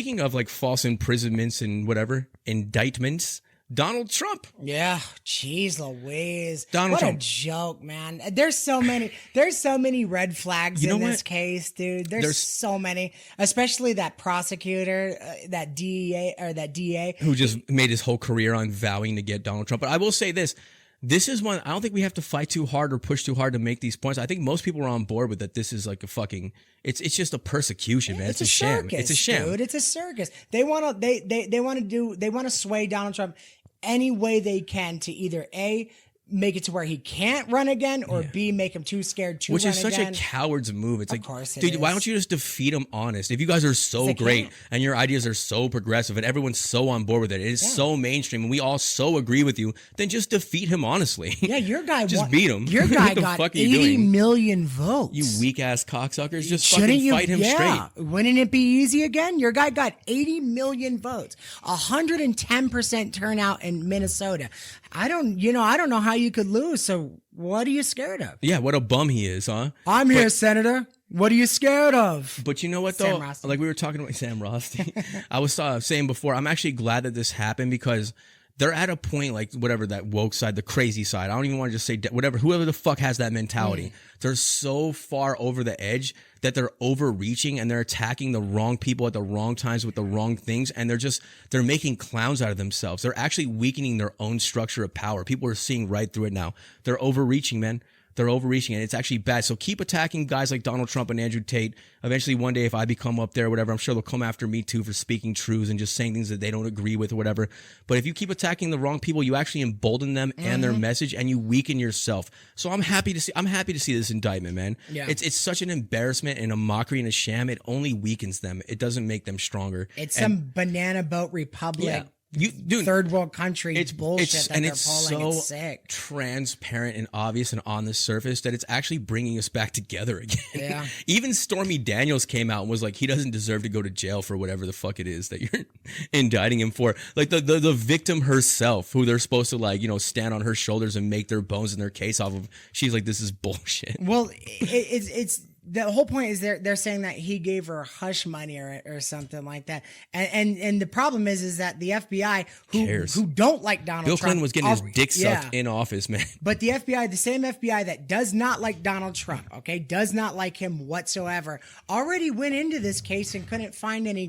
Speaking of like false imprisonments and whatever, indictments, Donald Trump. Yeah, jeez Louise. Donald what Trump. a joke, man. There's so many red flags in this case, dude. There's so many, especially that prosecutor, that DA Who just made his whole career on vowing to get Donald Trump. But I will say this. This is one, I don't think we have to fight too hard or push too hard to make these points. I think most people are on board with that. This is like a fucking, it's just a persecution, man. It's a sham. Circus, it's a sham. Dude, it's a circus. They want to sway Donald Trump any way they can to either A, make it to where he can't run again, or B, make him too scared to run again. Which is such a coward's move. It's of like, course it dude, is. why don't you just defeat him honest? If you guys are so great and your ideas are so progressive and everyone's so on board with it, it is so mainstream and we all so agree with you, then just defeat him honestly. Yeah, your guy just beat him. Your guy got 80 million votes. You weak ass cocksuckers, just fucking fight him straight. Wouldn't it be easy again? Your guy got 80 million votes, 110% turnout in Minnesota. I don't know how you could lose. So what are you scared of? Yeah, what a bum he is, huh? I'm here, Senator. What are you scared of? But you know what, though? Like we were talking about Sam Rosti. I was saying before, I'm actually glad that this happened because they're at a point, like whatever, that woke side, the crazy side. I don't even want to just say whatever, whoever the fuck has that mentality. They're so far over the edge that they're overreaching and they're attacking the wrong people at the wrong times with the wrong things. And they're making clowns out of themselves. They're actually weakening their own structure of power. People are seeing right through it now. They're overreaching, man. They're overreaching and it's actually bad. So keep attacking guys like Donald Trump and Andrew Tate. Eventually one day if I become up there or whatever, I'm sure they'll come after me too for speaking truths and just saying things that they don't agree with or whatever. But if you keep attacking the wrong people, you actually embolden them and their message and you weaken yourself. So I'm happy to see this indictment, man. Yeah. It's such an embarrassment and a mockery and a sham. It only weakens them. It doesn't make them stronger. It's some banana boat republic. Yeah. Dude, third world country bullshit it's that they're so pulling. It's sick. Transparent and obvious and on the surface that it's actually bringing us back together again. Yeah. Even Stormy Daniels came out and was like, he doesn't deserve to go to jail for whatever the fuck it is that you're indicting him for. Like the victim herself, who they're supposed to like, stand on her shoulders and make their bones in their case off of. She's like, this is bullshit. Well, it's the whole point is they're saying that he gave her hush money or something like that, and the problem is that the FBI who don't like Donald Bill Trump, Clinton was getting his dick sucked in office, man. But the FBI, the same FBI that does not like Donald Trump, does not like him whatsoever, already went into this case and couldn't find any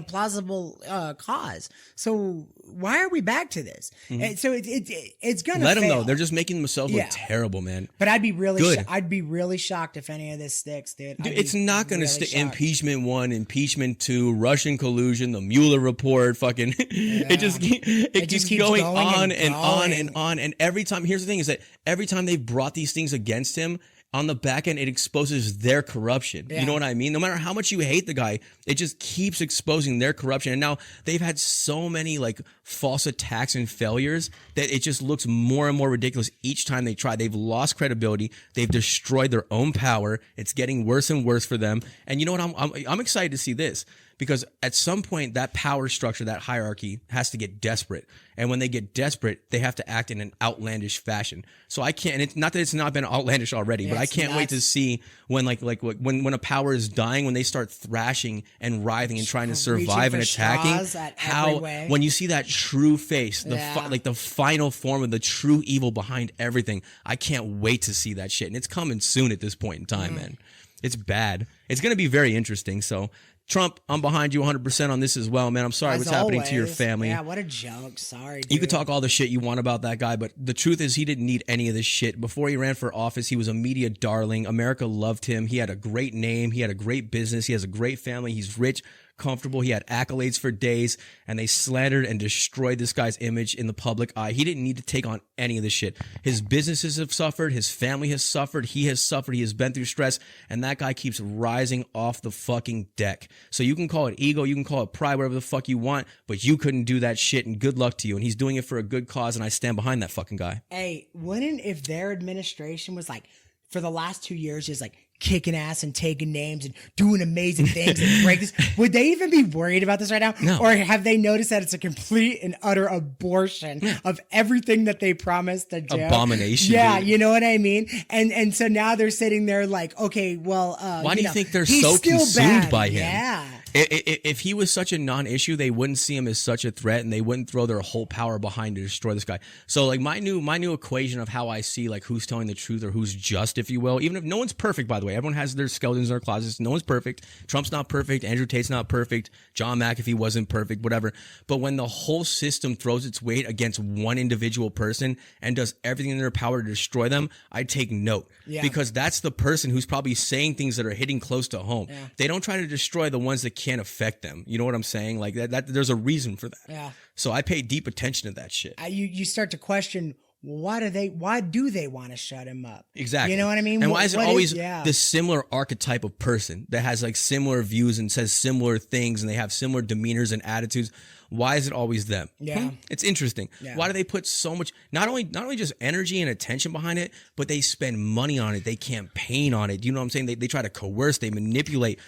plausible cause. So why are we back to this? And so it's gonna let them fail. know. They're just making themselves look terrible, man. But I'd be really shocked if any of this sticks. Dude, it's not going to stick. Impeachment 1, impeachment 2, Russian collusion, the Mueller report, fucking. It just keeps going on and on and on. And every time, here's the thing: is that every time they've brought these things against him, on the back end, it exposes their corruption. Yeah. You know what I mean? No matter how much you hate the guy, it just keeps exposing their corruption. And now they've had so many like false attacks and failures that it just looks more and more ridiculous each time they try. They've lost credibility. They've destroyed their own power. It's getting worse and worse for them. And you know what? I'm excited to see this. Because at some point, that power structure, that hierarchy has to get desperate. And when they get desperate, they have to act in an outlandish fashion. So I can't, and it's not that it's not been outlandish already, but I can't wait to see when when a power is dying, when they start thrashing and writhing and trying to survive and attacking, when you see that true face, the final form of the true evil behind everything, I can't wait to see that shit. And it's coming soon at this point in time, man. It's bad. It's going to be very interesting. So Trump, I'm behind you 100% on this as well, man. I'm sorry what's happening to your family. Yeah, what a joke. Sorry, dude. You could talk all the shit you want about that guy, but the truth is he didn't need any of this shit. Before he ran for office, he was a media darling. America loved him. He had a great name. He had a great business. He has a great family. He's rich, comfortable. He had accolades for days, and they slandered and destroyed this guy's image in the public eye. He didn't need to take on any of this shit. His businesses have suffered. His family has suffered. He has suffered. He has been through stress, and that guy keeps rising off the fucking deck. So you can call it ego, you can call it pride, whatever the fuck you want, but you couldn't do that shit, and good luck to you. And he's doing it for a good cause, and I stand behind that fucking guy. Hey, wouldn't if their administration was like, for the last 2 years, just like kicking ass and taking names and doing amazing things and break this, would they even be worried about this right now? No. Or have they noticed that it's a complete and utter abortion of everything that they promised to do? Abomination. Yeah, dude. you know what I mean? And so now they're sitting there like, okay, well, why do you think they're so consumed by him? Yeah. If he was such a non-issue, they wouldn't see him as such a threat, and they wouldn't throw their whole power behind to destroy this guy. So like my new equation of how I see like who's telling the truth or who's just, if you will, even if no one's perfect, by the way, everyone has their skeletons in their closets. No one's perfect. Trump's not perfect. Andrew Tate's not perfect. John McAfee wasn't perfect, whatever. But when the whole system throws its weight against one individual person and does everything in their power to destroy them, I take note, because that's the person who's probably saying things that are hitting close to home. They don't try to destroy the ones that can't affect them. You know what I'm saying? Like that there's a reason for that. Yeah. So I pay deep attention to that shit. You start to question, why do they want to shut him up? Exactly. You know what I mean? And why is it always this similar archetype of person that has like similar views and says similar things, and they have similar demeanors and attitudes? Why is it always them? Yeah. It's interesting. Yeah. Why do they put so much, not only just energy and attention behind it, but they spend money on it. They campaign on it. You know what I'm saying? They try to coerce, they manipulate.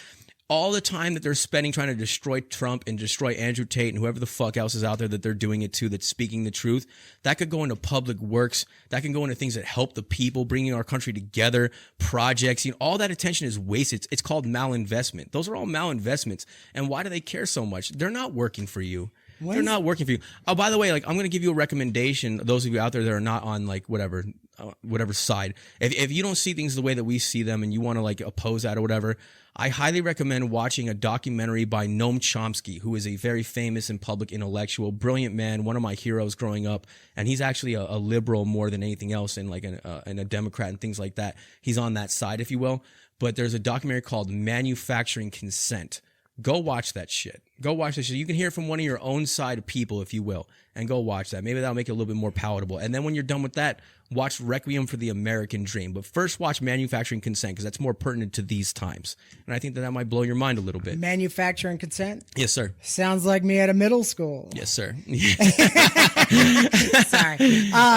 All the time that they're spending trying to destroy Trump and destroy Andrew Tate and whoever the fuck else is out there that they're doing it to, that's speaking the truth, that could go into public works. That can go into things that help the people, bringing our country together, projects. You know, all that attention is wasted. It's called malinvestment. Those are all malinvestments. And why do they care so much? They're not working for you. They're not working for you. Oh, by the way, like I'm going to give you a recommendation. Those of you out there that are not on like whatever side, if you don't see things the way that we see them and you want to like oppose that or whatever, I highly recommend watching a documentary by Noam Chomsky, who is a very famous and public intellectual, brilliant man, one of my heroes growing up. And he's actually a liberal more than anything else, and like and a Democrat and things like that. He's on that side, if you will. But there's a documentary called Manufacturing Consent. Go watch that shit. Go watch that shit. You can hear it from one of your own side of people, if you will, and go watch that. Maybe that'll make it a little bit more palatable. And then when you're done with that, watch Requiem for the American Dream. But first watch Manufacturing Consent, because that's more pertinent to these times. And I think that might blow your mind a little bit. Manufacturing Consent? Yes, sir. Sounds like me at a middle school. Yes, sir.